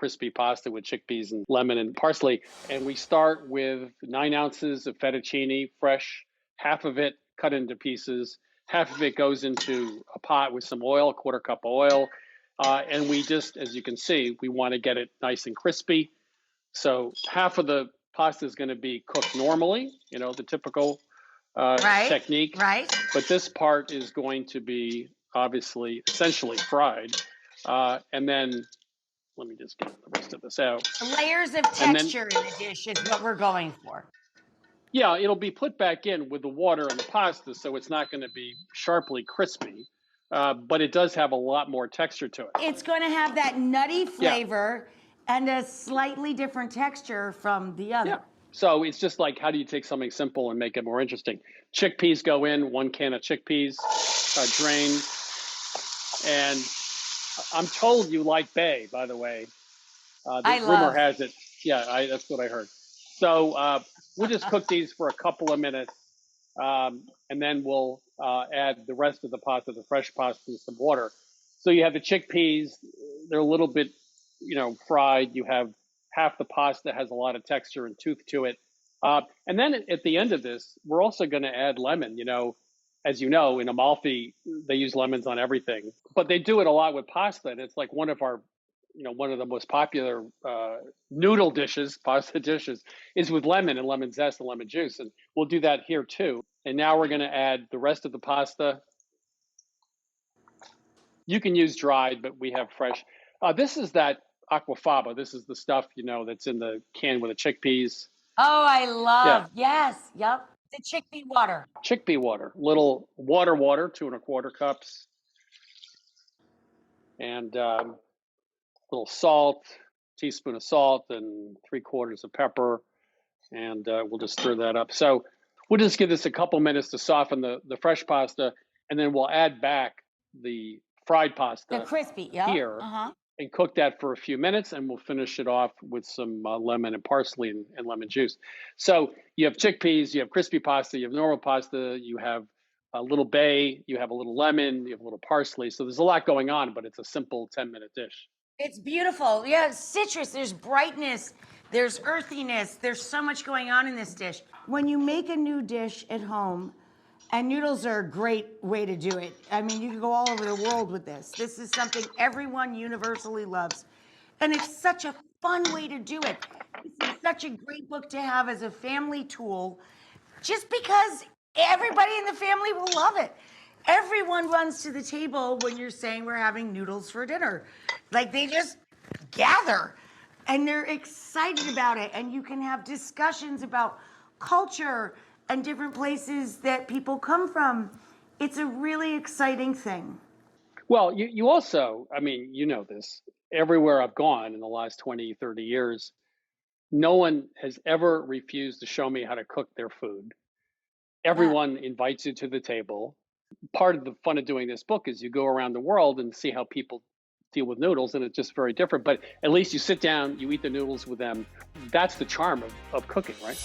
crispy pasta with chickpeas and lemon and parsley. And we start with 9 ounces of fettuccine, fresh, half of it cut into pieces. Half of it goes into a pot with some oil, a quarter cup of oil. And we just, as you can see, we want to get it nice and crispy. So half of the pasta is going to be cooked normally, the typical technique. Right. But this part is going to be obviously essentially fried. And then let me just get the rest of this out. Layers of texture in the dish is what we're going for. Yeah, it'll be put back in with the water and the pasta, so it's not going to be sharply crispy. But it does have a lot more texture to it. It's going to have that nutty flavor and a slightly different texture from the other. Yeah. So it's just like, how do you take something simple and make it more interesting? Chickpeas go in, 1 can of chickpeas, drained. And I'm told you like bay, by the way. Rumor has it. Yeah, that's what I heard. So we'll just cook these for a couple of minutes. And then we'll add the rest of the pasta, the fresh pasta, and some water. So you have the chickpeas. They're a little bit, fried. You have half the pasta has a lot of texture and tooth to it. And then at the end of this, we're also going to add lemon. As you know, in Amalfi, they use lemons on everything. But they do it a lot with pasta. And it's like one of the most popular noodle dishes, pasta dishes, is with lemon and lemon zest and lemon juice. And we'll do that here too. And now we're going to add the rest of the pasta. You can use dried, but we have fresh. This is that aquafaba. This is the stuff, that's in the can with the chickpeas. Oh, I love. Yes. Yep. The chickpea water. Chickpea water. Little water, 2¼ cups. And little salt, teaspoon of salt, and 3/4 of pepper. And we'll just stir that up. So we'll just give this a couple minutes to soften the fresh pasta. And then we'll add back the fried pasta. The crispy, here. And cook that for a few minutes, and we'll finish it off with some lemon and parsley and lemon juice. So you have chickpeas, you have crispy pasta, you have normal pasta, you have a little bay, you have a little lemon, you have a little parsley. So there's a lot going on, but it's a simple 10-minute dish. It's beautiful. Yeah, citrus, there's brightness, there's earthiness, there's so much going on in this dish. When you make a new dish at home, and noodles are a great way to do it. I mean, you can go all over the world with this. This is something everyone universally loves. And it's such a fun way to do it. This is such a great book to have as a family tool, just because everybody in the family will love it. Everyone runs to the table when you're saying we're having noodles for dinner. Like, they just gather and they're excited about it. And you can have discussions about culture and different places that people come from. It's a really exciting thing. Well, you also, this, everywhere I've gone in the last 20, 30 years, no one has ever refused to show me how to cook their food. Everyone invites you to the table. Part of the fun of doing this book is you go around the world and see how people deal with noodles, and it's just very different. But at least you sit down, you eat the noodles with them. That's the charm of cooking, right?